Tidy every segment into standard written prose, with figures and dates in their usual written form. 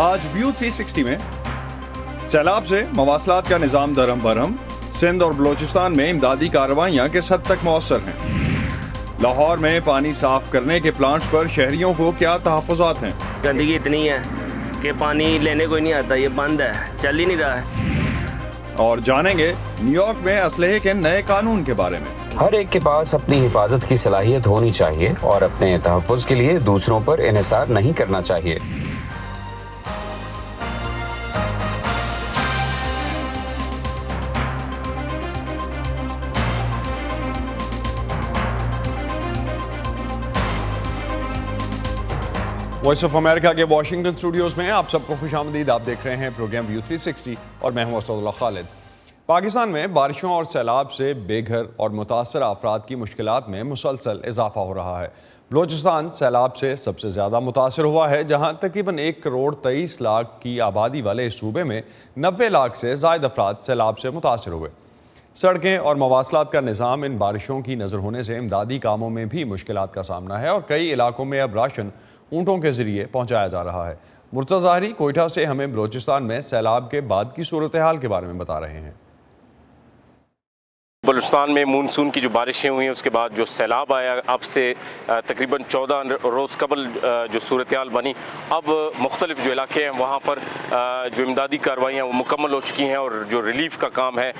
آج ویو 360 میں سیلاب سے مواصلات کا نظام درہم برہم، سندھ اور بلوچستان میں امدادی کارروائیاں کس حد تک مؤثر ہیں، لاہور میں پانی صاف کرنے کے پلانٹس پر شہریوں کو کیا تحفظات ہیں، گندگی اتنی ہے کہ پانی لینے کوئی نہیں آتا، یہ بند ہے، چل ہی نہیں رہا ہے۔ اور جانیں گے نیو یارک میں اسلحے کے نئے قانون کے بارے میں۔ ہر ایک کے پاس اپنی حفاظت کی صلاحیت ہونی چاہیے اور اپنے تحفظ کے لیے دوسروں پر انحصار نہیں کرنا چاہیے۔ وائس آف امریکہ کے واشنگٹن اسٹوڈیوز میں آپ سب کو خوش آمدید۔ آپ دیکھ رہے ہیں پروگرام ویو 360 اور میں ہوں اسد اللہ خالد۔ پاکستان میں بارشوں اور سیلاب سے بے گھر اور متاثرہ افراد کی مشکلات میں مسلسل اضافہ ہو رہا ہے۔ بلوچستان سیلاب سے سب سے زیادہ متاثر ہوا ہے، جہاں تقریباً 1,23,00,000 کی آبادی والے اس صوبے میں 90 لاکھ سے زائد افراد سیلاب سے متاثر ہوئے۔ سڑکیں اور مواصلات کا نظام ان بارشوں کی نظر ہونے سے امدادی کاموں میں بھی مشکلات کا سامنا ہے اور کئی علاقوں میں اب راشن اونٹوں کے ذریعے پہنچایا جا رہا ہے۔ مرتضی ظاہری کوئٹہ سے ہمیں بلوچستان میں سیلاب کے بعد کی صورتحال کے بارے میں بتا رہے ہیں۔ بلوچستان میں مونسون کی جو بارشیں ہوئی ہیں اس کے بعد جو سیلاب آیا، اب سے تقریباً 14 روز قبل جو صورتحال بنی، اب مختلف جو علاقے ہیں وہاں پر جو امدادی کارروائیاں وہ مکمل ہو چکی ہیں اور جو ریلیف کا کام ہے،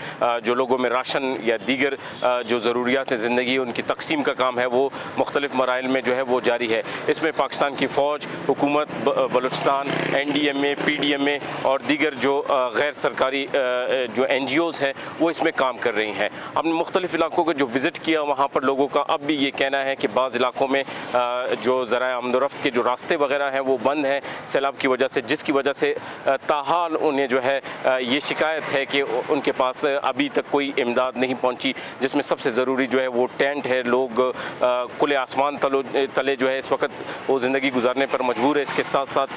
جو لوگوں میں راشن یا دیگر جو ضروریات زندگی ان کی تقسیم کا کام ہے، وہ مختلف مراحل میں جو ہے وہ جاری ہے۔ اس میں پاکستان کی فوج، حکومت بلوچستان، NDMA، PDMA اور دیگر جو غیر سرکاری جو NGOs ہیں وہ اس میں کام کر رہی ہیں۔ ہم نے مختلف علاقوں کو جو وزٹ کیا، وہاں پر لوگوں کا اب بھی یہ کہنا ہے کہ بعض علاقوں میں جو ذرائع آمد و رفت کے جو راستے وغیرہ ہیں وہ بند ہیں سیلاب کی وجہ سے، جس کی وجہ سے تاحال انہیں جو ہے یہ شکایت ہے کہ ان کے پاس ابھی تک کوئی امداد نہیں پہنچی، جس میں سب سے ضروری جو ہے وہ ٹینٹ ہے۔ لوگ کھلے آسمان تلے جو ہے اس وقت وہ زندگی گزارنے پر مجبور ہے۔ اس کے ساتھ ساتھ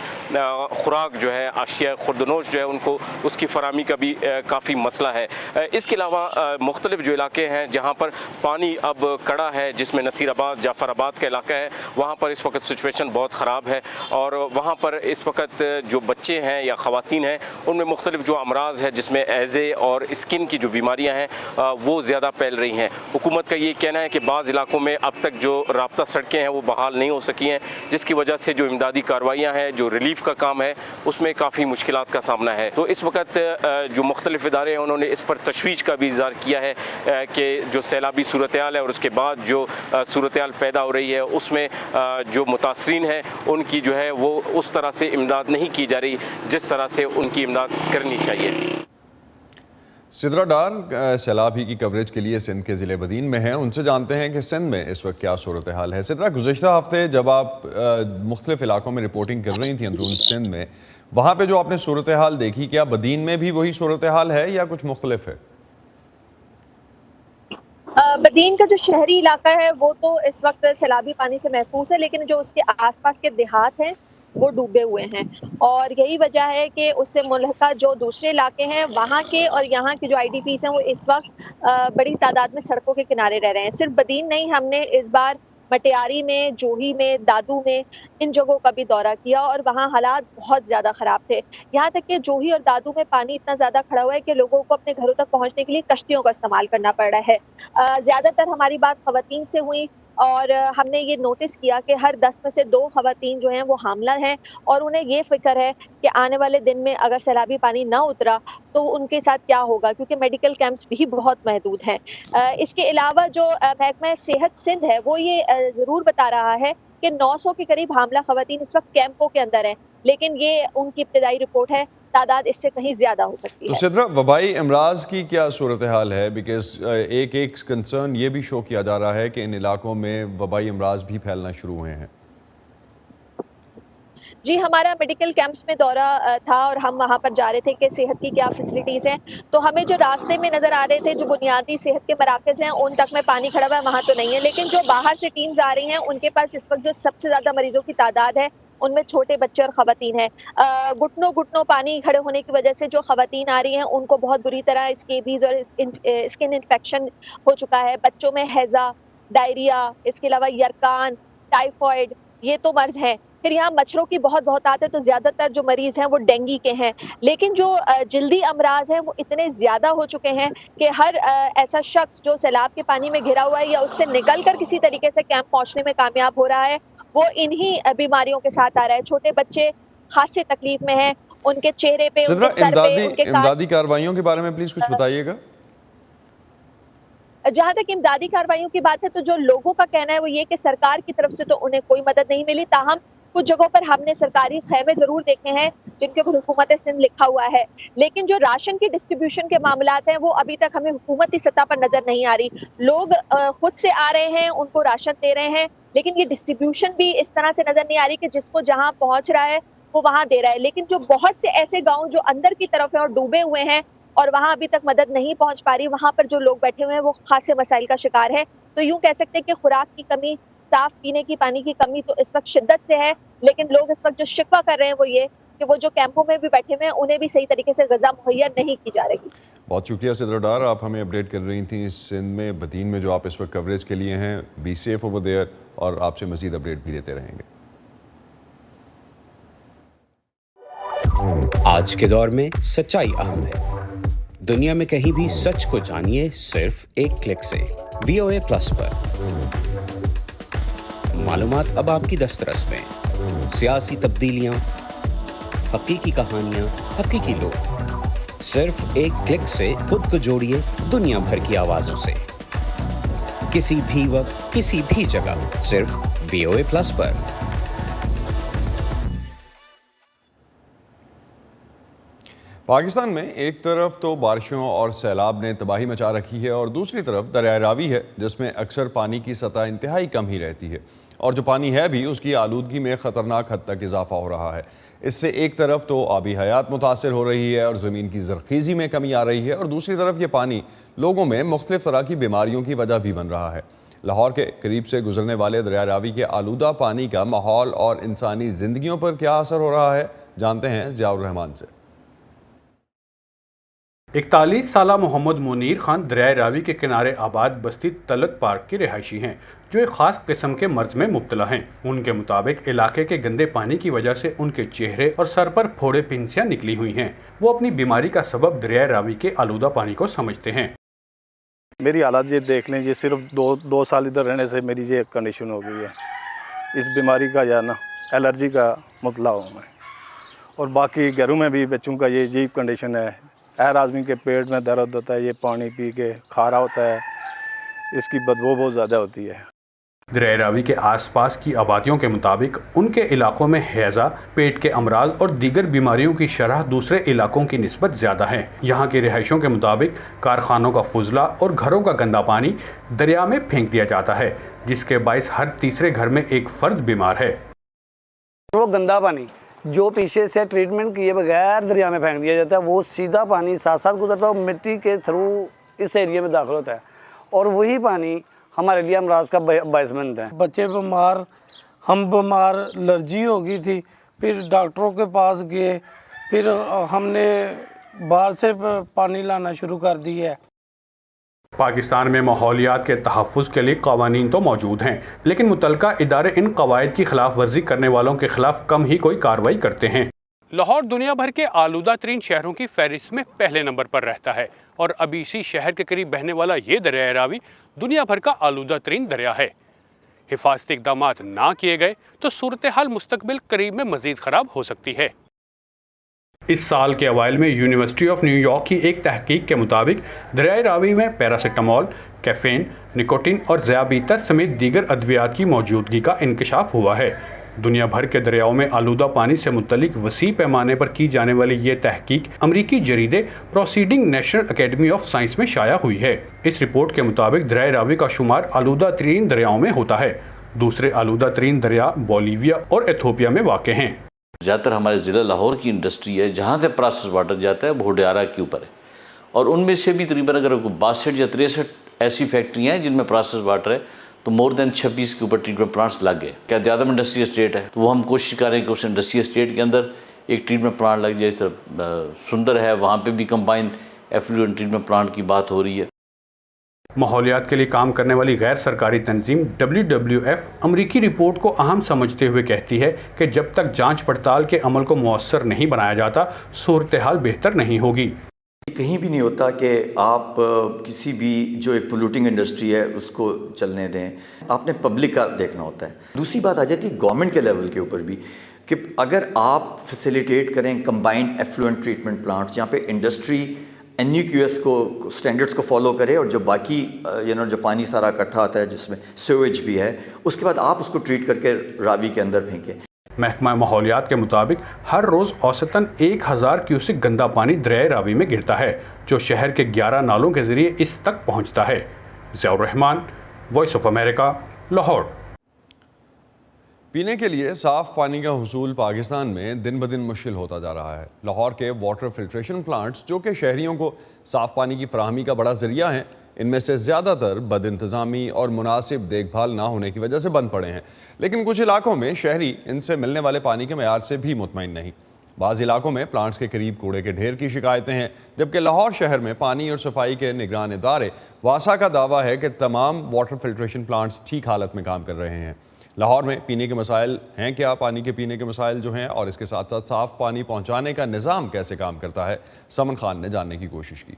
خوراک جو ہے، اشیاء خوردنوش جو ہے، ان کو اس کی فراہمی کا بھی کافی مسئلہ ہے۔ اس کے علاوہ مختلف جو علاقے ہیں جہاں پر پانی اب کڑا ہے، جس میں نصیر آباد، جعفر آباد کا علاقہ ہے، وہاں پر اس وقت سچویشن بہت خراب ہے اور وہاں پر اس وقت جو بچے ہیں یا خواتین ہیں ان میں مختلف جو امراض ہے، جس میں ایزے اور اسکن کی جو بیماریاں ہیں وہ زیادہ پھیل رہی ہیں۔ حکومت کا یہ کہنا ہے کہ بعض علاقوں میں اب تک جو رابطہ سڑکیں ہیں وہ بحال نہیں ہو سکی ہیں، جس کی وجہ سے جو امدادی کارروائیاں ہیں، جو ریلیف کا کام ہے، اس میں کافی مشکلات کا سامنا ہے۔ تو اس وقت جو مختلف ادارے ہیں انہوں نے اس پر تشویش کا بھی اظہار کیا ہے کہ جو سیلابی صورتحال ہے اور اس کے بعد جو صورتحال پیدا ہو رہی ہے اس میں جو متاثرین ہیں ان کی جو ہے وہ اس طرح سے امداد نہیں کی جا رہی جس طرح سے ان کی امداد کرنی چاہیے تھی۔ سدرا ڈار سیلاب ہی کی کوریج کے لیے سندھ کے ضلع بدین میں ہیں، ان سے جانتے ہیں کہ سندھ میں اس وقت کیا صورتحال ہے۔ سدرا، گزشتہ ہفتے جب آپ مختلف علاقوں میں رپورٹنگ کر رہی تھیں اندرون سندھ میں، وہاں پہ جو آپ نے صورتحال دیکھی، کیا بدین میں بھی وہی صورتحال ہے یا کچھ مختلف ہے؟ بدین کا جو شہری علاقہ ہے وہ تو اس وقت سیلابی پانی سے محفوظ ہے، لیکن جو اس کے آس پاس کے دیہات ہیں وہ ڈوبے ہوئے ہیں اور یہی وجہ ہے کہ اس سے ملحقہ جو دوسرے علاقے ہیں وہاں کے اور یہاں کے جو IDPs ہیں وہ اس وقت بڑی تعداد میں سڑکوں کے کنارے رہ رہے ہیں۔ صرف بدین نہیں، ہم نے اس بار مٹیاری میں، جوہی میں، دادو میں ان جگہوں کا بھی دورہ کیا اور وہاں حالات بہت زیادہ خراب تھے۔ یہاں تک کہ جوہی اور دادو میں پانی اتنا زیادہ کھڑا ہوا ہے کہ لوگوں کو اپنے گھروں تک پہنچنے کے لیے کشتیوں کا استعمال کرنا پڑ رہا ہے۔ زیادہ تر ہماری بات خواتین سے ہوئی اور ہم نے یہ نوٹس کیا کہ ہر 10 میں سے 2 خواتین جو ہیں وہ حاملہ ہیں اور انہیں یہ فکر ہے کہ آنے والے دن میں اگر سیلابی پانی نہ اترا تو ان کے ساتھ کیا ہوگا، کیونکہ میڈیکل کیمپس بھی بہت محدود ہیں۔ اس کے علاوہ جو محکمہ صحت سندھ ہے وہ یہ ضرور بتا رہا ہے کہ 900 کے قریب حاملہ خواتین اس وقت کیمپوں کے اندر ہیں، لیکن یہ ان کی ابتدائی رپورٹ ہے، تعداد اس سے کہیں زیادہ ہو سکتی ہے۔ تو سدرا، وبائی امراض کی کیا صورتحال ہے؟ بیکاز ایک کنسرن یہ بھی شو کیا جا رہا ہے کہ ان علاقوں میں وبائی امراض بھی پھیلنا شروع ہوئے ہیں۔ جی، ہمارا میڈیکل کیمپس میں دورہ تھا اور ہم وہاں پر جا رہے تھے کہ صحت کی کیا فیسلٹیز ہیں، تو ہمیں جو راستے میں نظر آ رہے تھے جو بنیادی صحت کے مراکز ہیں ان تک میں پانی کھڑا ہوا ہے، وہاں تو نہیں ہے، لیکن جو باہر سے ٹیمز آ رہی ہیں ان کے پاس اس وقت جو سب سے زیادہ مریضوں کی تعداد ہے ان میں چھوٹے بچے اور خواتین ہیں۔ گھٹنوں پانی کھڑے ہونے کی وجہ سے جو خواتین آ رہی ہیں ان کو بہت بری طرح اسکیبیز اور اسکن انفیکشن ہو چکا ہے۔ بچوں میں ہیضہ، ڈائریا، اس کے علاوہ یرکان، ٹائیفائڈ، یہ تو مرض ہیں۔ پھر یہاں مچھروں کی بہت بہتات ہے، تو زیادہ تر جو مریض ہیں وہ ڈینگی کے ہیں، لیکن جو جلدی امراض ہیں وہ اتنے زیادہ ہو چکے ہیں کہ ہر ایسا شخص جو سیلاب کے پانی میں گھرا ہوا ہے یا اس سے نکل کر کسی طریقے سے کیمپ پہنچنے میں کامیاب ہو رہا ہے، وہ انہی بیماریوں کے ساتھ آ رہا ہے۔ چھوٹے بچے خاصی تکلیف میں ہیں، ان کے چہرے پہ، ان صدرہ، کے سر پہ، ان کے امدادی کارروائیوں کے بارے میں پلیز کچھ بتائیے گا۔ جہاں تک امدادی کارروائیوں کی بات ہے تو جو لوگوں کا کہنا ہے وہ یہ کہ سرکار کی طرف سے تو انہیں کوئی مدد نہیں ملی، تاہم کچھ جگہوں پر ہم نے سرکاری خیمے ضرور دیکھے ہیں جن کے اوپر حکومت سندھ لکھا ہوا ہے، لیکن جو راشن کی ڈسٹریبیوشن کے معاملات ہیں وہ ابھی تک ہمیں حکومتی سطح پر نظر نہیں آ رہی۔ لوگ خود سے آ رہے ہیں، ان کو راشن دے رہے ہیں، لیکن یہ ڈسٹریبیوشن بھی اس طرح سے نظر نہیں آ رہی کہ جس کو جہاں پہنچ رہا ہے وہ وہاں دے رہا ہے، لیکن جو بہت سے ایسے گاؤں جو اندر کی طرف ہیں اور ڈوبے ہوئے ہیں اور وہاں ابھی تک مدد نہیں پہنچ پا رہی، وہاں پر جو لوگ بیٹھے ہوئے ہیں وہ خاصے مسائل کا شکار ہے۔ تو یوں کہہ سکتے ہیں کہ خوراک کی کمی، صاف پینے کی پانی کی کمی تو اس وقت شدت سے ہے، لیکن لوگ اس وقت جو شکوہ کر رہے ہیں وہ یہ کہ وہ جو کیمپوں میں بھی بیٹھے ہوئے ہیں انہیں بھی صحیح طریقے سے غذا مہیا نہیں کی جا رہی۔ بہت شکریہ صدرہ ڈار، آپ ہمیں اپڈیٹ کر رہی تھیں سندھ میں بدین میں جو آپ اس وقت کوریج کے لیے ہیں۔ بی سیف اوور دیئر، اور آپ سے مزید اپڈیٹ بھی دیتے رہیں گے۔ آج کے دور میں سچائی اہم ہے، دنیا میں کہیں بھی سچ کو جانیے صرف ایک کلک سے۔ VOA پلس پر معلومات اب آپ کی دسترس میں، سیاسی تبدیلیاں، حقیقی کہانیاں، حقیقی لوگ، صرف ایک کلک سے خود کو جوڑیے دنیا بھر کی آوازوں سے، کسی بھی وقت، کسی بھی جگہ، صرف VOA پلس پر۔ پاکستان میں ایک طرف تو بارشوں اور سیلاب نے تباہی مچا رکھی ہے اور دوسری طرف دریائے راوی ہے جس میں اکثر پانی کی سطح انتہائی کم ہی رہتی ہے، اور جو پانی ہے بھی اس کی آلودگی میں خطرناک حد تک اضافہ ہو رہا ہے۔ اس سے ایک طرف تو آبی حیات متاثر ہو رہی ہے اور زمین کی زرخیزی میں کمی آ رہی ہے، اور دوسری طرف یہ پانی لوگوں میں مختلف طرح کی بیماریوں کی وجہ بھی بن رہا ہے۔ لاہور کے قریب سے گزرنے والے دریائے راوی کے آلودہ پانی کا ماحول اور انسانی زندگیوں پر کیا اثر ہو رہا ہے، جانتے ہیں ضیاء الرحمان سے۔ 41 سالہ محمد منیر خان دریائے راوی کے کنارے آباد بستی تلت پارک کے رہائشی ہیں جو ایک خاص قسم کے مرض میں مبتلا ہیں۔ ان کے مطابق علاقے کے گندے پانی کی وجہ سے ان کے چہرے اور سر پر پھوڑے پھنسیاں نکلی ہوئی ہیں۔ وہ اپنی بیماری کا سبب دریائے راوی کے آلودہ پانی کو سمجھتے ہیں۔ میری حالات یہ دیکھ لیں، یہ صرف دو سال ادھر رہنے سے میری یہ کنڈیشن ہو گئی ہے۔ اس بیماری کا یا نا الرجی کا مطلع ہوں میں، اور باقی گھروں میں بھی بچوں کا یہ عجیب کنڈیشن ہے۔ ہر آدمی کے پیٹ میں درد ہوتا ہے، یہ پانی پی کے کھارا ہوتا ہے، اس کی بدبو بہت زیادہ ہوتی ہے۔ دریائے راوی کے آس پاس کی آبادیوں کے مطابق ان کے علاقوں میں ہیضہ، پیٹ کے امراض اور دیگر بیماریوں کی شرح دوسرے علاقوں کی نسبت زیادہ ہے۔ یہاں کے رہائشیوں کے مطابق کارخانوں کا فضلہ اور گھروں کا گندا پانی دریا میں پھینک دیا جاتا ہے، جس کے باعث ہر تیسرے گھر میں ایک فرد بیمار ہے۔ وہ گندا پانی جو پیچھے سے ٹریٹمنٹ کیے بغیر دریا میں پھینک دیا جاتا ہے، وہ سیدھا پانی ساتھ ساتھ گزرتا ہے اور مٹی کے تھرو اس ایریے میں داخل ہوتا ہے، اور وہی پانی ہمارے لیے امراض کا باعث بنتا ہے۔ بچے بیمار، ہم بیمار، الرجی ہو گئی تھی، پھر ڈاکٹروں کے پاس گئے، پھر ہم نے باہر سے پانی لانا شروع کر دی ہے۔ پاکستان میں ماحولیات کے تحفظ کے لیے قوانین تو موجود ہیں، لیکن متعلقہ ادارے ان قواعد کی خلاف ورزی کرنے والوں کے خلاف کم ہی کوئی کارروائی کرتے ہیں۔ لاہور دنیا بھر کے آلودہ ترین شہروں کی فہرست میں پہلے نمبر پر رہتا ہے، اور اب اسی شہر کے قریب بہنے والا یہ دریائے راوی دنیا بھر کا آلودہ ترین دریا ہے۔ حفاظتی اقدامات نہ کیے گئے تو صورتحال مستقبل قریب میں مزید خراب ہو سکتی ہے۔ اس سال کے اوائل میں یونیورسٹی آف نیو یارک کی ایک تحقیق کے مطابق دریائے راوی میں پیراسیٹامول، کیفین، نکوٹین اور ذیابیطس سمیت دیگر ادویات کی موجودگی کا انکشاف ہوا ہے۔ دنیا بھر کے دریاؤں میں آلودہ پانی سے متعلق وسیع پیمانے پر کی جانے والی یہ تحقیق امریکی جریدے Proceeding National Academy of Science میں شائع ہوئی ہے۔ اس رپورٹ کے مطابق دریائے راوی کا شمار آلودہ ترین دریاؤں میں ہوتا ہے۔ دوسرے آلودہ ترین دریا بولیویا اور ایتھوپیا میں واقع ہیں۔ زیادہ تر ہمارے ضلع لاہور کی انڈسٹری ہے جہاں سے پروسیس واٹر جاتا ہے وہ ہوڈیارہ کے اوپر ہے، اور ان میں سے بھی تقریباً اگر 62 یا 63 ایسی فیکٹریاں ہیں جن میں پروسیس واٹر ہے، تو مور دین 26 کے اوپر ٹریٹمنٹ پلانٹس لگ گئے۔ قائد اعظم انڈسٹری اسٹیٹ ہے، تو وہ ہم کوشش کر رہے ہیں کہ اس انڈسٹری اسٹیٹ کے اندر ایک ٹریٹمنٹ پلانٹ لگ جائے۔ اس طرح سندر ہے، وہاں پہ بھی کمبائن ایفلوئنٹ ٹریٹمنٹ پلانٹ کی بات ہو رہی ہے۔ ماحولیات کے لیے کام کرنے والی غیر سرکاری تنظیم WWF امریکی رپورٹ کو اہم سمجھتے ہوئے کہتی ہے کہ جب تک جانچ پڑتال کے عمل کو مؤثر نہیں بنایا جاتا صورتحال بہتر نہیں ہوگی۔ کہیں بھی نہیں ہوتا کہ آپ کسی بھی جو ایک پولوٹنگ انڈسٹری ہے اس کو چلنے دیں، آپ نے پبلک کا دیکھنا ہوتا ہے۔ دوسری بات آ جاتی ہے گورنمنٹ کے لیول کے اوپر بھی کہ اگر آپ فیسیلیٹیٹ کریں کمبائنڈ ایفلوئنٹ ٹریٹمنٹ پلانٹس جہاں پہ انڈسٹری NUQS کو سٹینڈرڈس کو فالو کرے اور جو باقی جو پانی سارا اکٹھا آتا ہے جس میں سیویج بھی ہے اس کے بعد آپ اس کو ٹریٹ کر کے راوی کے اندر پھینکیں۔ محکمہ ماحولیات کے مطابق ہر روز اوسطاً 1000 کیوسک گندا پانی دریائے راوی میں گرتا ہے جو شہر کے 11 نالوں کے ذریعے اس تک پہنچتا ہے۔ ضیاء الرحمان، وائس آف امریکہ، لاہور۔ پینے کے لیے صاف پانی کا حصول پاکستان میں دن بدن مشکل ہوتا جا رہا ہے۔ لاہور کے واٹر فلٹریشن پلانٹس جو کہ شہریوں کو صاف پانی کی فراہمی کا بڑا ذریعہ ہیں، ان میں سے زیادہ تر بد انتظامی اور مناسب دیکھ بھال نہ ہونے کی وجہ سے بند پڑے ہیں، لیکن کچھ علاقوں میں شہری ان سے ملنے والے پانی کے معیار سے بھی مطمئن نہیں۔ بعض علاقوں میں پلانٹس کے قریب کوڑے کے ڈھیر کی شکایتیں ہیں، جبکہ لاہور شہر میں پانی اور صفائی کے نگران ادارے واسا کا دعویٰ ہے کہ تمام واٹر فلٹریشن پلانٹس ٹھیک حالت میں کام کر رہے ہیں۔ لاہور میں پینے کے مسائل ہیں کیا؟ پانی کے پینے کے مسائل جو ہیں اور اس کے ساتھ ساتھ صاف پانی پہنچانے کا نظام کیسے کام کرتا ہے، سمن خان نے جاننے کی کوشش کی۔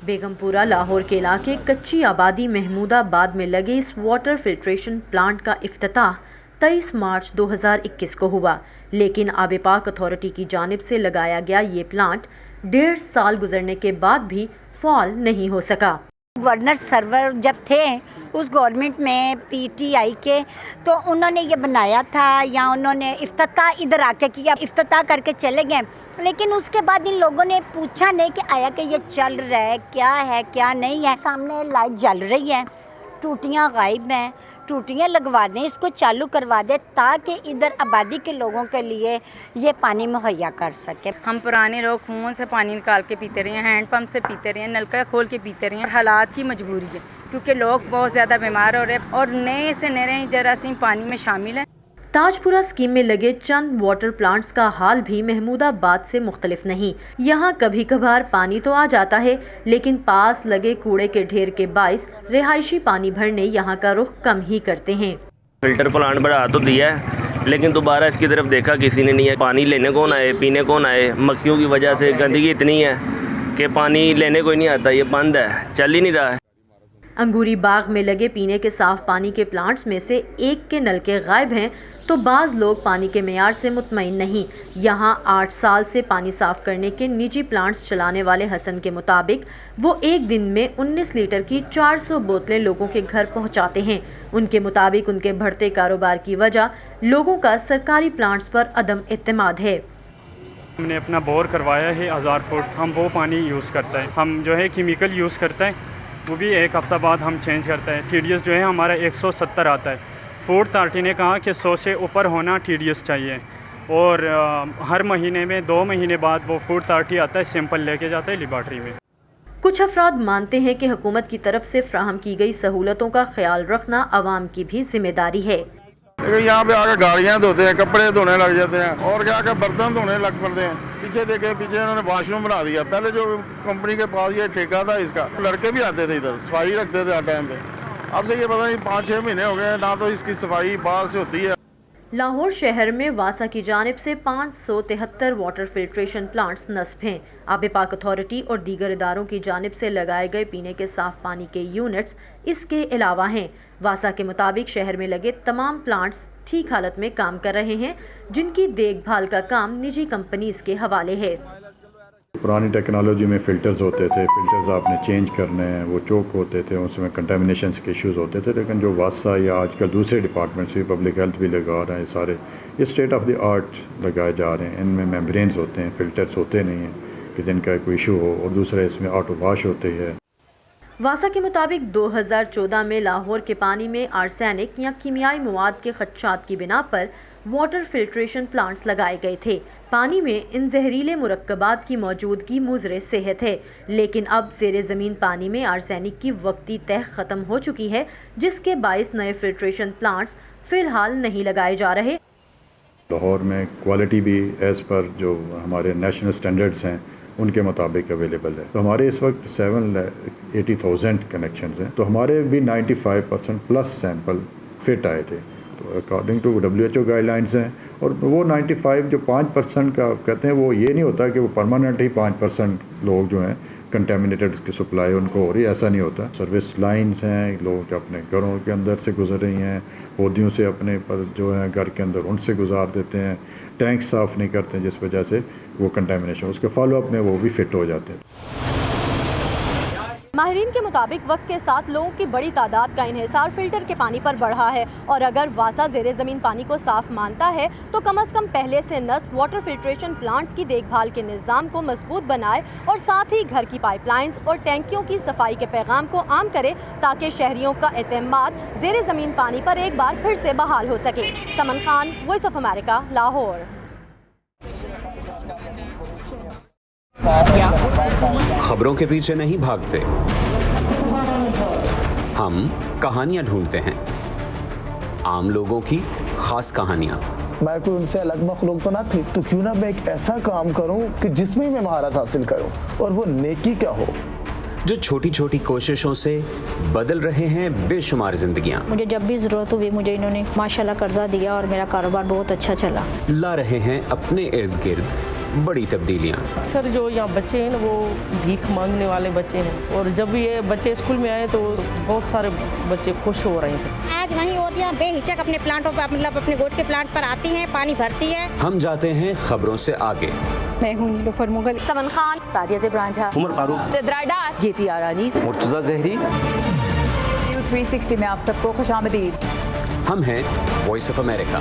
بیگم پورہ لاہور کے علاقے کچی آبادی محمود آباد میں لگے اس واٹر فلٹریشن پلانٹ کا افتتاح 23 مارچ 2021 کو ہوا، لیکن آب پاک اتھارٹی کی جانب سے لگایا گیا یہ پلانٹ 1.5 سال گزرنے کے بعد بھی فعال نہیں ہو سکا۔ گورنر سرور جب تھے اس گورنمنٹ میں PTI کے، تو انہوں نے یہ بنایا تھا یا انہوں نے افتتاح ادھر آ کے کیا، افتتاح کر کے چلے گئے، لیکن اس کے بعد ان لوگوں نے پوچھا نہیں کہ آیا کہ یہ چل رہا ہے کیا نہیں ہے۔ سامنے لائٹ جل رہی ہے، ٹوٹیاں غائب ہیں، ٹوٹیاں لگوا دیں، اس کو چالو کروا دیں تاکہ ادھر آبادی کے لوگوں کے لیے یہ پانی مہیا کر سکے۔ ہم پرانے لوگ کنویں سے پانی نکال کے پیتے رہے ہیں، ہینڈ پمپ سے پیتے رہے ہیں، نلکا کھول کے پیتے رہے ہیں۔ حالات کی مجبوری ہے کیونکہ لوگ بہت زیادہ بیمار ہو رہے ہیں اور نئے سے نئے جراثیم پانی میں شامل ہیں۔ تاج پورہ اسکیم میں لگے چند واٹر پلانٹس کا حال بھی محمود آباد سے مختلف نہیں۔ یہاں کبھی کبھار پانی تو آ جاتا ہے، لیکن پاس لگے کوڑے کے ڈھیر کے باعث رہائشی پانی بھرنے یہاں کا رخ کم ہی کرتے ہیں۔ فلٹر پلانٹ بڑھا تو دیا ہے لیکن دوبارہ اس کی طرف دیکھا کسی نے نہیں ہے۔ پانی لینے کون آئے، پینے کون آئے؟ مکھیوں کی وجہ سے گندگی اتنی ہے کہ پانی لینے کوئی نہیں آتا، یہ بند ہے، چل ہی نہیں رہا ہے۔ انگوری باغ میں لگے پینے کے صاف پانی کے پلانٹس میں سے ایک کے نلکے غائب ہیں تو بعض لوگ پانی کے معیار سے مطمئن نہیں۔ یہاں 8 سال سے پانی صاف کرنے کے نجی پلانٹس چلانے والے حسن کے مطابق وہ ایک دن میں 19 لیٹر کی 400 بوتلیں لوگوں کے گھر پہنچاتے ہیں۔ ان کے مطابق ان کے بڑھتے کاروبار کی وجہ لوگوں کا سرکاری پلانٹس پر عدم اعتماد ہے۔ ہم نے اپنا بور کروایا ہے 1000 فٹ، ہم وہ پانی یوز کرتے ہیں۔ ہم جو ہے کیمیکل یوز کرتے ہیں، وہ بھی ایک ہفتہ بعد ہم چینج کرتے ہیں۔ TDS جو ہے ہمارا 170 آتا ہے۔ فوڈ اتھارٹی نے کہا کہ 100 سے اوپر ہونا TDS چاہیے، اور ہر مہینے میں 2 مہینے بعد وہ فوڈ اتھارٹی آتا ہے، سیمپل لے کے جاتا ہے لیبارٹری میں۔ کچھ افراد مانتے ہیں کہ حکومت کی طرف سے فراہم کی گئی سہولتوں کا خیال رکھنا عوام کی بھی ذمہ داری ہے۔ یہاں پہ آ کے گاڑیاں دھوتے ہیں، کپڑے دھونے لگ جاتے ہیں اور کیا کہ برتن دھونے لگ پڑتے ہیں۔ پیچھے دیکھے، پیچھے انہوں نے واش روم بنا دیا۔ پہلے جو کمپنی کے پاس یہ ٹھیکہ تھا اس کا، لڑکے بھی آتے تھے ادھر، صفائی رکھتے تھے ہر ٹائم پہ۔ اب سے یہ پتہ نہیں 5-6 مہینے ہو گئے نہ تو اس کی صفائی باہر سے ہوتی ہے۔ لاہور شہر میں واسا کی جانب سے 573 واٹر فلٹریشن پلانٹس نصب ہیں۔ آب پاک اتھارٹی اور دیگر اداروں کی جانب سے لگائے گئے پینے کے صاف پانی کے یونٹس اس کے علاوہ ہیں۔ واسا کے مطابق شہر میں لگے تمام پلانٹس ٹھیک حالت میں کام کر رہے ہیں، جن کی دیکھ بھال کا کام نجی کمپنیز کے حوالے ہے۔ پرانی ٹیکنالوجی میں فلٹرز ہوتے تھے، فلٹرز آپ نے چینج کرنے ہیں، وہ چوک ہوتے تھے، اس میں کنٹامینیشنس کے ایشوز ہوتے تھے، لیکن جو واسا یا آج کل دوسرے ڈپارٹمنٹس بھی پبلک ہیلتھ بھی لگا رہے ہیں، سارے یہ اسٹیٹ آف دی آرٹ لگائے جا رہے ہیں۔ ان میں میمبرینز ہوتے ہیں، فلٹرز ہوتے نہیں ہیں کہ جن کا کوئی ایشو ہو، اور دوسرا اس میں آٹو واش ہوتے ہیں۔ واسا کے مطابق 2014 میں لاہور کے پانی میں آرسینک یا کیمیائی مواد کے خدشات کی بنا پر واٹر فلٹریشن پلانٹس لگائے گئے تھے۔ پانی میں ان زہریلے مرکبات کی موجودگی مضر صحت ہے، لیکن اب زیر زمین پانی میں آرسینک کی وقتی تہ ختم ہو چکی ہے، جس کے باعث نئے فلٹریشن پلانٹس فی الحال نہیں لگائے جا رہے۔ لاہور میں کوالٹی بھی ایز پر جو ہمارے نیشنل سٹینڈرڈز ہیں ان کے مطابق اویلیبل ہے. تو ہمارے اس وقت 780,000 کنیکشنز ہیں. تو ہمارے بھی 95% پلس سیمپل فٹ آئے تھے. تو according to WHO guidelines ہیں. اور وہ 95 جو 5% کا کہتے ہیں وہ یہ نہیں ہوتا کہ وہ پرماننٹ ہی 5% لوگ جو ہیں کنٹامینیٹڈ کی سپلائی ان کو ہو رہی ہے، ایسا نہیں ہوتا. سروس لائنز ہیں، لوگ اپنے گھروں کے اندر سے گزر رہی ہیں، پودیوں سے اپنے پر جو ہیں گھر کے اندر ان سے گزار دیتے ہیں، ٹینک صاف نہیں کرتے ہیں جس وجہ سے وہ کنٹامینیشن اس کے فالو اپ میں وہ بھی فٹ ہو جاتے ہیں. ماہرین کے مطابق وقت کے ساتھ لوگوں کی بڑی تعداد کا انحصار فلٹر کے پانی پر بڑھا ہے، اور اگر واسا زیر زمین پانی کو صاف مانتا ہے تو کم از کم پہلے سے نصب واٹر فلٹریشن پلانٹس کی دیکھ بھال کے نظام کو مضبوط بنائے اور ساتھ ہی گھر کی پائپ لائنز اور ٹینکیوں کی صفائی کے پیغام کو عام کرے تاکہ شہریوں کا اعتماد زیر زمین پانی پر ایک بار پھر سے بحال ہو سکے. Saman Khan, Voice of America, Lahore. خبروں کے پیچھے نہیں بھاگتے، ہم کہانیاں ڈھونڈتے ہیں، عام لوگوں کی خاص کہانیاں. میں کوئی ان سے الگ مخلوق تو نہ تھی، تو کیوں نہ میں ایک ایسا کام کروں کہ جس میں مہارت حاصل کروں، اور وہ نیکی کیا ہو. جو چھوٹی چھوٹی کوششوں سے بدل رہے ہیں بے شمار زندگیاں. مجھے جب بھی ضرورت ہوئی مجھے انہوں نے ماشاءاللہ قرضہ دیا اور میرا کاروبار بہت اچھا چلا. لا رہے ہیں اپنے ارد گرد بڑی تبدیلیاں. اکثر جو یہاں بچے ہیں وہ بھیک مانگنے والے بچے ہیں، اور جب یہ بچے اسکول میں آئے تو بہت سارے بچے خوش ہو رہے ہیں. آج وہیں عورتیں بے ہچک اپنے پلانٹوں پر مطلب اپنے گوٹ کے پلانٹ پر آتی ہیں، پانی بھرتی ہے. ہم جاتے ہیں خبروں سے آگے. میں ہوں نیلوفر مغل، سمن خان، سعدیہ زبران جھا، عمر فاروق، جدرا ڈار، جیتی آرانی، مرتضیٰ زہری. 360 میں آپ سب کو خوش آمدید. ہم ہیں وائس آف امریکہ.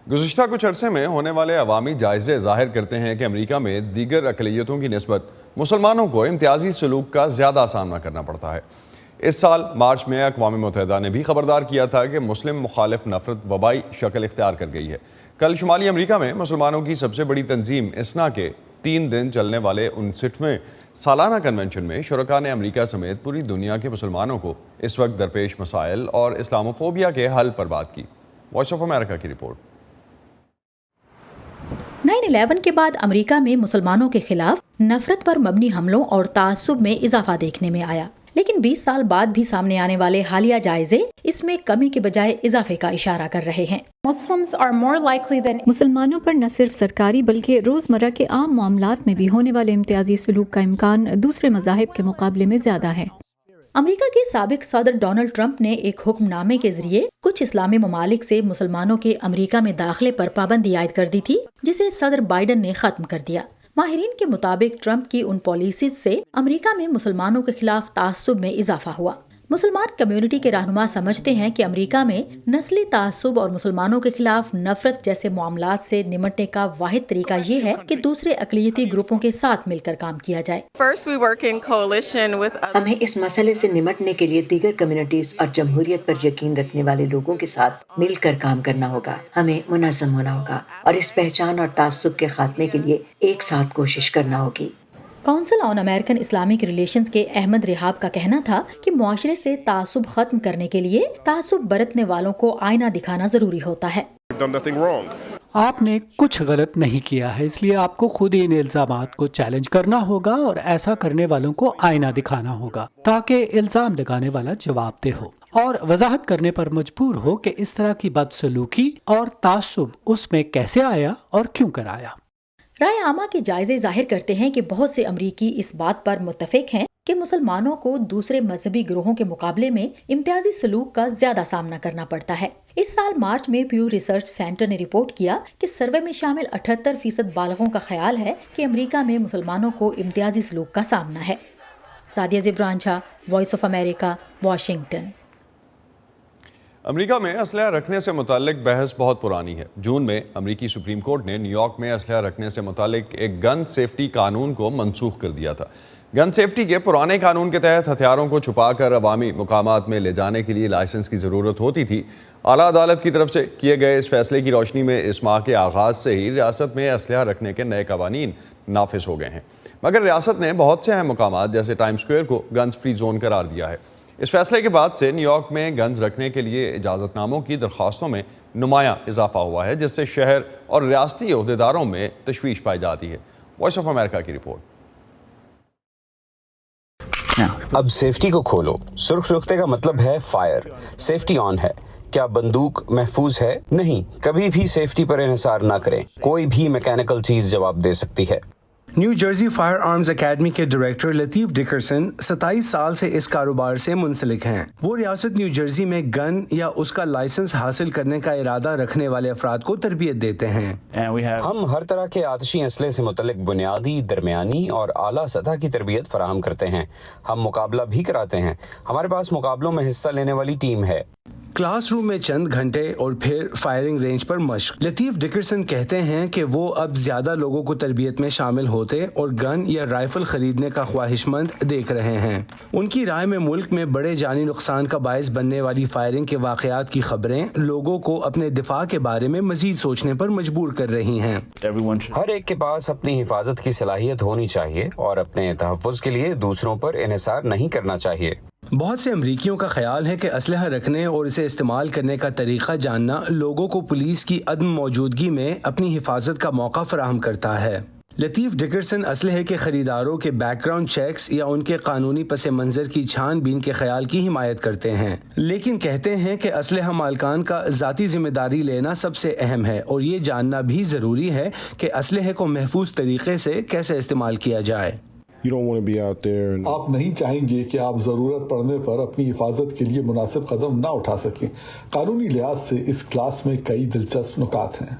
گزشتہ کچھ عرصے میں ہونے والے عوامی جائزے ظاہر کرتے ہیں کہ امریکہ میں دیگر اقلیتوں کی نسبت مسلمانوں کو امتیازی سلوک کا زیادہ سامنا کرنا پڑتا ہے. اس سال مارچ میں اقوام متحدہ نے بھی خبردار کیا تھا کہ مسلم مخالف نفرت وبائی شکل اختیار کر گئی ہے. کل شمالی امریکہ میں مسلمانوں کی سب سے بڑی تنظیم اسنا کے 3 دن چلنے والے 59ویں سالانہ کنونشن میں شرکاء نے امریکہ سمیت پوری دنیا کے مسلمانوں کو اس وقت درپیش مسائل اور اسلاموفوبیا کے حل پر بات کی. وائس آف امریکہ کی رپورٹ. 9/11 کے بعد امریکہ میں مسلمانوں کے خلاف نفرت پر مبنی حملوں اور تعصب میں اضافہ دیکھنے میں آیا، لیکن 20 سال بعد بھی سامنے آنے والے حالیہ جائزے اس میں کمی کے بجائے اضافے کا اشارہ کر رہے ہیں. مسلمانوں پر نہ صرف سرکاری بلکہ روزمرہ کے عام معاملات میں بھی ہونے والے امتیازی سلوک کا امکان دوسرے مذاہب کے مقابلے میں زیادہ ہے. امریکہ کے سابق صدر ڈونلڈ ٹرمپ نے ایک حکم نامے کے ذریعے کچھ اسلامی ممالک سے مسلمانوں کے امریکہ میں داخلے پر پابندی عائد کر دی تھی، جسے صدر بائیڈن نے ختم کر دیا. ماہرین کے مطابق ٹرمپ کی ان پالیسیز سے امریکہ میں مسلمانوں کے خلاف تعصب میں اضافہ ہوا. مسلمان کمیونٹی کے رہنما سمجھتے ہیں کہ امریکہ میں نسلی تعصب اور مسلمانوں کے خلاف نفرت جیسے معاملات سے نمٹنے کا واحد طریقہ یہ ہے کہ دوسرے اقلیتی گروپوں کے ساتھ مل کر کام کیا جائے. ہمیں اس مسئلے سے نمٹنے کے لیے دیگر کمیونٹیز اور جمہوریت پر یقین رکھنے والے لوگوں کے ساتھ مل کر کام کرنا ہوگا. ہمیں منظم ہونا ہوگا اور اس پہچان اور تعصب کے خاتمے کے لیے ایک ساتھ کوشش کرنا ہوگی. کونسل آن امریکن اسلامک ریلیشنز کے احمد رحاب کا کہنا تھا کہ معاشرے سے تعصب ختم کرنے کے لیے تعصب برتنے والوں کو آئینہ دکھانا ضروری ہوتا ہے. آپ نے کچھ غلط نہیں کیا ہے، اس لیے آپ کو خود ہی ان الزامات کو چیلنج کرنا ہوگا اور ایسا کرنے والوں کو آئینہ دکھانا ہوگا تاکہ الزام لگانے والا جواب دہ ہو اور وضاحت کرنے پر مجبور ہو کہ اس طرح کی بدسلوکی اور تعصب اس میں کیسے آیا اور کیوں کر آیا. رائے عامہ کے جائزے ظاہر کرتے ہیں کہ بہت سے امریکی اس بات پر متفق ہیں کہ مسلمانوں کو دوسرے مذہبی گروہوں کے مقابلے میں امتیازی سلوک کا زیادہ سامنا کرنا پڑتا ہے. اس سال مارچ میں پیو ریسرچ سینٹر نے رپورٹ کیا کہ سروے میں شامل 78% بالغوں کا خیال ہے کہ امریکہ میں مسلمانوں کو امتیازی سلوک کا سامنا ہے. سعدیہ زبران جھا، وائس آف امریکہ، واشنگٹن. امریکہ میں اسلحہ رکھنے سے متعلق بحث بہت پرانی ہے. جون میں امریکی سپریم کورٹ نے نیو یارک میں اسلحہ رکھنے سے متعلق ایک گن سیفٹی قانون کو منسوخ کر دیا تھا. گن سیفٹی کے پرانے قانون کے تحت ہتھیاروں کو چھپا کر عوامی مقامات میں لے جانے کے لیے لائسنس کی ضرورت ہوتی تھی. اعلیٰ عدالت کی طرف سے کیے گئے اس فیصلے کی روشنی میں اس ماہ کے آغاز سے ہی ریاست میں اسلحہ رکھنے کے نئے قوانین نافذ ہو گئے ہیں، مگر ریاست نے بہت سے اہم مقامات جیسے ٹائم اسکوائر کو گنز فری زون قرار دیا ہے. اس فیصلے کے بعد سے نیو یارک میں گنز رکھنے کے لیے اجازت ناموں کی درخواستوں میں نمایاں اضافہ ہوا ہے، جس سے شہر اور ریاستی عہدیداروں میں تشویش پائی جاتی ہے۔ وائس آف امریکہ کی رپورٹ۔ اب سیفٹی کو کھولو۔ سرخ نقطے کا مطلب ہے فائر، سیفٹی آن ہے۔ کیا بندوق محفوظ ہے؟ نہیں، کبھی بھی سیفٹی پر انحصار نہ کریں، کوئی بھی میکینیکل چیز جواب دے سکتی ہے۔ New Jersey fire arms academy کے ڈائریکٹر لطیف ڈکرسن 27 سال سے اس کاروبار سے منسلک ہیں۔ وہ ریاست نیو جرسی میں گن یا اس کا لائسنس حاصل کرنے کا ارادہ رکھنے والے افراد کو تربیت دیتے ہیں۔ ہم ہر طرح کے آتشی اسلحے سے متعلق بنیادی، درمیانی اور اعلیٰ سطح کی تربیت فراہم کرتے ہیں۔ ہم مقابلہ بھی کراتے ہیں، ہمارے پاس مقابلوں میں حصہ لینے والی ٹیم ہے۔ کلاس روم میں چند گھنٹے اور پھر فائرنگ رینج پر مشق۔ لطیف ڈکرسن کہتے ہیں کہ وہ اب زیادہ لوگوں کو تربیت میں شامل ہوتے اور گن یا رائفل خریدنے کا خواہش مند دیکھ رہے ہیں۔ ان کی رائے میں ملک میں بڑے جانی نقصان کا باعث بننے والی فائرنگ کے واقعات کی خبریں لوگوں کو اپنے دفاع کے بارے میں مزید سوچنے پر مجبور کر رہی ہیں۔ ہر ایک کے پاس اپنی حفاظت کی صلاحیت ہونی چاہیے اور اپنے تحفظ کے لیے دوسروں پر انحصار نہیں کرنا چاہیے۔ بہت سے امریکیوں کا خیال ہے کہ اسلحہ رکھنے اور اسے استعمال کرنے کا طریقہ جاننا لوگوں کو پولیس کی عدم موجودگی میں اپنی حفاظت کا موقع فراہم کرتا ہے۔ لطیف ڈکرسن اسلحے کے خریداروں کے بیک گراؤنڈ چیکس یا ان کے قانونی پس منظر کی چھان بین کے خیال کی حمایت کرتے ہیں، لیکن کہتے ہیں کہ اسلحہ مالکان کا ذاتی ذمہ داری لینا سب سے اہم ہے اور یہ جاننا بھی ضروری ہے کہ اسلحے کو محفوظ طریقے سے کیسے استعمال کیا جائے۔ آپ نہیں چاہیں گے کہ آپ ضرورت پڑنے پر اپنی حفاظت کے لیے مناسب قدم نہ اٹھا سکیں۔ قانونی لحاظ سے اس کلاس میں کئی دلچسپ نکات ہیں۔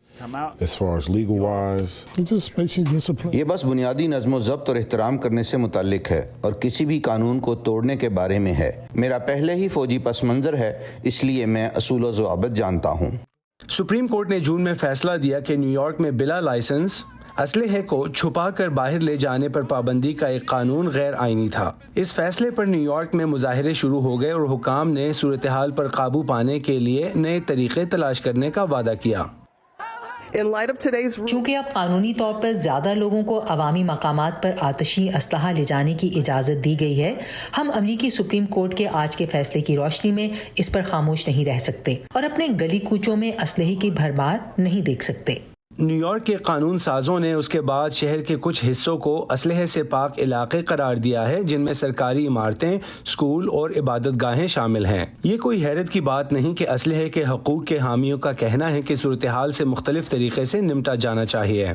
یہ بس بنیادی نظم و ضبط اور احترام کرنے سے متعلق ہے اور کسی بھی قانون کو توڑنے کے بارے میں ہے۔ میرا پہلے ہی فوجی پس منظر ہے، اس لیے میں اصول و ضوابط جانتا ہوں۔ سپریم کورٹ نے جون میں فیصلہ دیا کہ نیو یارک میں بلا لائسنس اسلحے کو چھپا کر باہر لے جانے پر پابندی کا ایک قانون غیر آئینی تھا۔ اس فیصلے پر نیو یارک میں مظاہرے شروع ہو گئے اور حکام نے صورتحال پر قابو پانے کے لیے نئے طریقے تلاش کرنے کا وعدہ کیا۔ چونکہ اب قانونی طور پر زیادہ لوگوں کو عوامی مقامات پر آتشی اسلحہ لے جانے کی اجازت دی گئی ہے، ہم امریکی سپریم کورٹ کے آج کے فیصلے کی روشنی میں اس پر خاموش نہیں رہ سکتے اور اپنے گلی کوچوں میں اسلحے کی بھرمار نہیں دیکھ سکتے۔ نیو یارک کے قانون سازوں نے اس کے بعد شہر کے کچھ حصوں کو اسلحے سے پاک علاقے قرار دیا ہے، جن میں سرکاری عمارتیں، اسکول اور عبادت گاہیں شامل ہیں۔ یہ کوئی حیرت کی بات نہیں کہ اسلحے کے حقوق کے حامیوں کا کہنا ہے کہ صورتحال سے مختلف طریقے سے نمٹا جانا چاہیے۔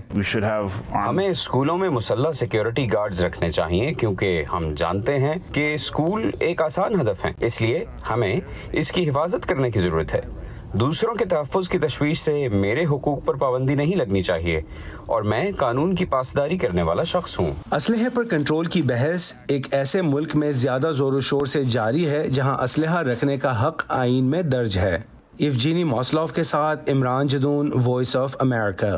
ہمیں اسکولوں میں مسلح سیکیورٹی گارڈز رکھنے چاہیے کیونکہ ہم جانتے ہیں کہ اسکول ایک آسان ہدف ہے، اس لیے ہمیں اس کی حفاظت کرنے کی ضرورت ہے۔ دوسروں کے تحفظ کی تشویش سے میرے حقوق پر پابندی نہیں لگنی چاہیے اور میں قانون کی پاسداری کرنے والا شخص ہوں۔ اسلحے پر کنٹرول کی بحث ایک ایسے ملک میں زیادہ زور و شور سے جاری ہے جہاں اسلحہ رکھنے کا حق آئین میں درج ہے۔ ایفجینی موسلوف کے ساتھ Imran Jadoon, Voice of America.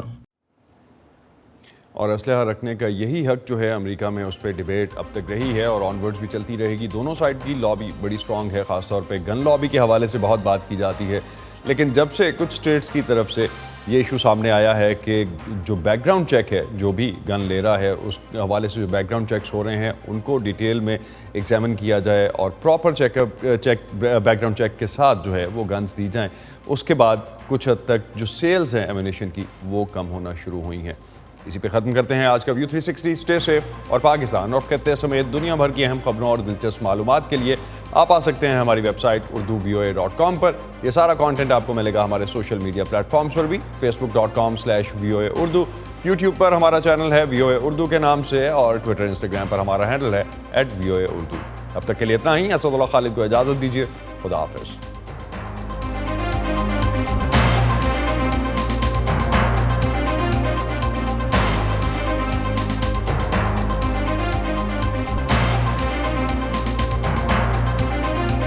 اور اسلحہ رکھنے کا یہی حق جو ہے امریکہ میں اس پہ ڈیبیٹ اب تک رہی ہے اور آن ورڈز بھی چلتی رہے گی۔ دونوں سائڈ کی لابی بڑی سٹرونگ ہے، خاص طور پہ گن لابی کے حوالے سے بہت بات کی جاتی ہے، لیکن جب سے کچھ اسٹیٹس کی طرف سے یہ ایشو سامنے آیا ہے کہ جو بیک گراؤنڈ چیک ہے، جو بھی گن لے رہا ہے اس حوالے سے جو بیک گراؤنڈ چیکس ہو رہے ہیں ان کو ڈیٹیل میں ایگزامن کیا جائے اور پراپر بیک گراؤنڈ چیک کے ساتھ جو ہے وہ گنز دی جائیں، اس کے بعد کچھ حد تک جو سیلز ہیں ایمونیشن کی وہ کم ہونا شروع ہوئی ہیں۔ اسی پہ ختم کرتے ہیں آج کا ویو 360۔ اسٹے سیف اور پاکستان اور خطے سمیت دنیا بھر کی اہم خبروں اور دلچسپ معلومات کے لیے آپ آ سکتے ہیں ہماری ویب سائٹ urduvoa.com پر۔ یہ سارا کانٹینٹ آپ کو ملے گا ہمارے سوشل میڈیا پلیٹ فارمز پر بھی، facebook.com/VOA Urdu، یوٹیوب پر ہمارا چینل ہے VOA Urdu کے نام سے، اور ٹویٹر انسٹاگرام پر ہمارا ہینڈل ہے @VOA Urdu۔ اب تک کے لیے اتنا ہی۔ اسد اللہ خالد کو اجازت دیجیے، خدا حافظ۔